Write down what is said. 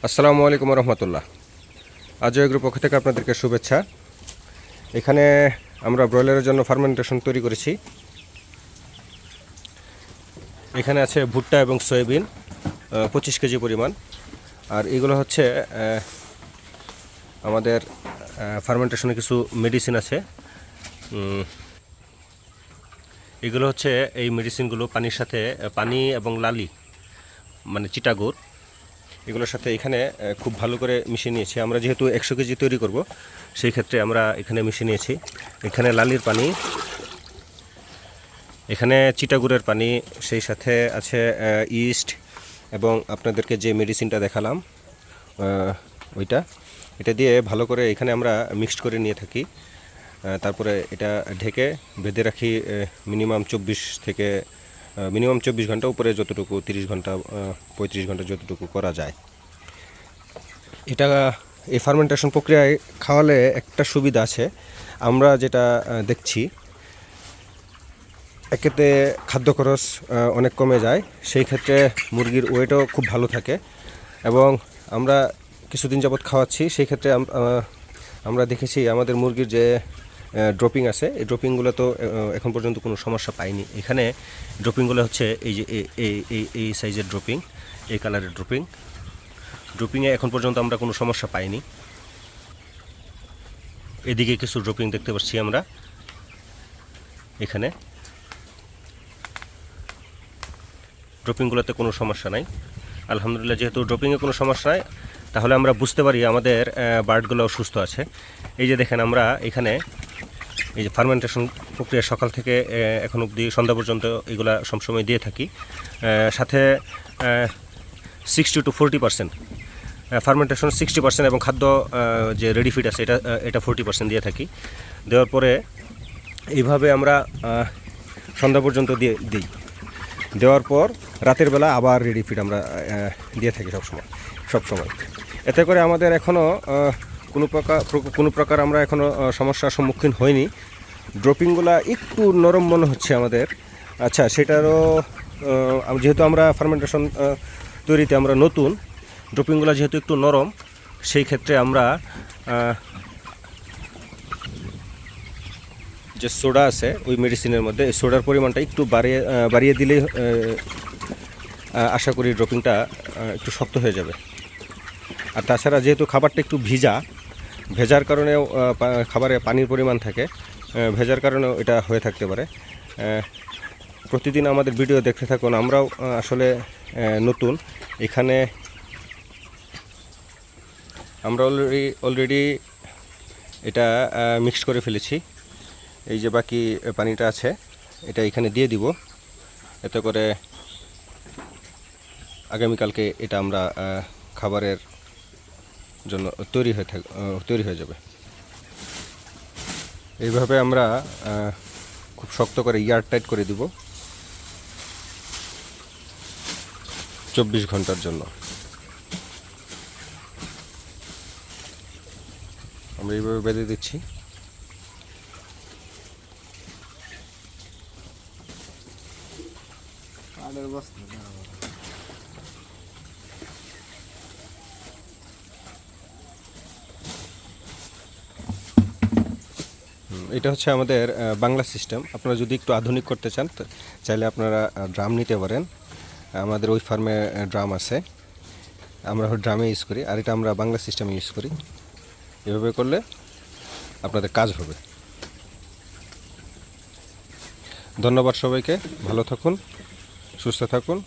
আসসালামু আলাইকুম রহমতুল্লাহ। আজও এগ্রো পক্ষ থেকে আপনাদেরকে শুভেচ্ছা। এখানে আমরা ব্রয়লারের জন্য ফার্মেন্টেশন তৈরি করেছি। এখানে আছে ভুট্টা এবং সয়াবিন 25 কেজি পরিমাণ। আর এগুলো হচ্ছে আমাদের ফার্মেন্টেশনে কিছু মেডিসিন আছে। এগুলো হচ্ছে এই মেডিসিনগুলো পানির সাথে পানি এবং লালি মানে চিটাগুড় এগুলোর সাথে এখানে খুব ভালো করে মিশিয়ে নিয়েছি। আমরা যেহেতু 100 কেজি তৈরি করব সেই ক্ষেত্রে আমরা এখানে মিশিয়ে নিয়েছি। এখানে লালির পানি, এখানে চিটাগুড়ের পানি, সেই সাথে আছে ইস্ট এবং আপনাদেরকে যে মেডিসিনটা দেখালাম এটা দিয়ে ভালো করে এখানে আমরা মিক্সড করে নিয়ে থাকি। তারপরে এটা ঢেকে বেঁধে রাখি মিনিমাম 24 ঘন্টা, উপরে যতটুকু 30 ঘন্টা 35 ঘন্টা যতটুকু করা যায়। এটা এই ফার্মেন্টেশন প্রক্রিয়ায় খাওয়ালে একটা সুবিধা আছে, আমরা যেটা দেখছি একেতে খাদ্য খরচ অনেক কমে যায়, সেই ক্ষেত্রে মুরগির ওয়েটও খুব ভালো থাকে। এবং আমরা কিছুদিন যাবৎ খাওয়াচ্ছি, সেই ক্ষেত্রে আমরা দেখেছি আমাদের মুরগির যে ড্রপিং আছে এই ড্রপিংগুলো তো এখন পর্যন্ত কোনো সমস্যা পাইনি। এখানে ড্রপিংগুলো হচ্ছে এই যে এই সাইজের ড্রপিং, এই কালারের ড্রপিংয়ে এখন পর্যন্ত আমরা কোনো সমস্যা পাইনি। এদিকে কিছু ড্রপিং দেখতে পাচ্ছি আমরা এখানে, ড্রপিংগুলোতে কোনো সমস্যা নাই আলহামদুলিল্লাহ। যেহেতু ড্রপিংয়ে কোনো সমস্যা নাই, তাহলে আমরা বুঝতে পারি আমাদের বার্ডগুলো সুস্থ আছে। এই যে দেখেন, আমরা এখানে এই যে ফার্মেন্টেশন প্রক্রিয়া সকাল থেকে এখন অবধি সন্ধ্যা পর্যন্ত এগুলা সবসময় দিয়ে থাকি। সাথে 60 to 40% ফার্মেন্টেশন 60% এবং খাদ্য যে রেডি ফিড আছে এটা 40% দিয়ে থাকি। দেওয়ার পরে এইভাবে আমরা সন্ধ্যা পর্যন্ত দিই। দেওয়ার পর রাতের বেলা আবার রেডি ফিড আমরা দিয়ে থাকি সবসময়। এতে করে আমাদের এখনও কোনো প্রকার আমরা এখনও সমস্যার সম্মুখীন হইনি। ড্রপিংগুলো একটু নরম মনে হচ্ছে আমাদের। আচ্ছা, সেটারও যেহেতু আমরা ফার্মেন্টেশন তৈরিতে আমরা নতুন, ড্রপিংগুলো যেহেতু একটু নরম, সেই ক্ষেত্রে আমরা যে সোডা আছে ওই মেডিসিনের মধ্যে সোডার পরিমাণটা একটু বাড়িয়ে দিলেই আশা করি ড্রপিংটা একটু শক্ত হয়ে যাবে। আর তাছাড়া যেহেতু খাবারটা একটু ভেজার কারণেও খাবারে পানির পরিমাণ থাকে, ভেজার কারণেও এটা হয়ে থাকতে পারে। প্রতিদিন আমাদের ভিডিও দেখতে থাকুন, আমরাও আসলে নতুন এখানে। আমরা অলরেডি এটা মিক্স করে ফেলেছি। এই যে বাকি পানিটা আছে এটা এখানে দিয়ে দিব, এতে করে আগামীকালকে এটা আমরা খাবারের জন্য তৈরি হয়ে যাবে। এইভাবে আমরা খুব শক্ত করে ইয়ার টাইট করে দিব 24 ঘন্টার জন্য। আমরা এইভাবে বেঁধে দিচ্ছি। এটা হচ্ছে আমাদের বাংলা সিস্টেম। আপনারা যদি একটু আধুনিক করতে চান চাইলে আপনারা ড্রাম নিতে পারেন। আমাদের ওই ফার্মে ড্রাম আছে, আমরা ড্রামে ইউজ করি, আর এটা আমরা বাংলা সিস্টেমে ইউজ করি। এভাবে করলে আপনাদের কাজ হবে। ধন্যবাদ সবাইকে, ভালো থাকুন, সুস্থ থাকুন।